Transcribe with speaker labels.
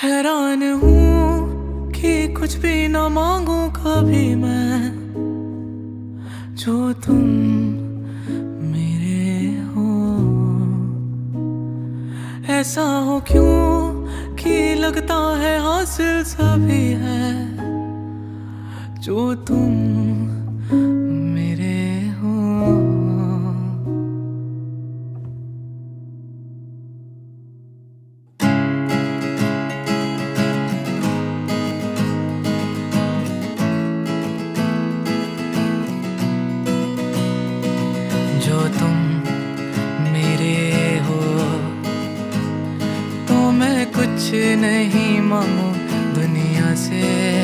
Speaker 1: हैरान हूँ कि कुछ भी ना मांगू कभी मैं, जो तुम मेरे हो। ऐसा हो क्यों कि लगता है हासिल सभी है, जो तुम मेरे हो। जो तुम मेरे हो, तो मैं कुछ नहीं मांगू दुनिया से।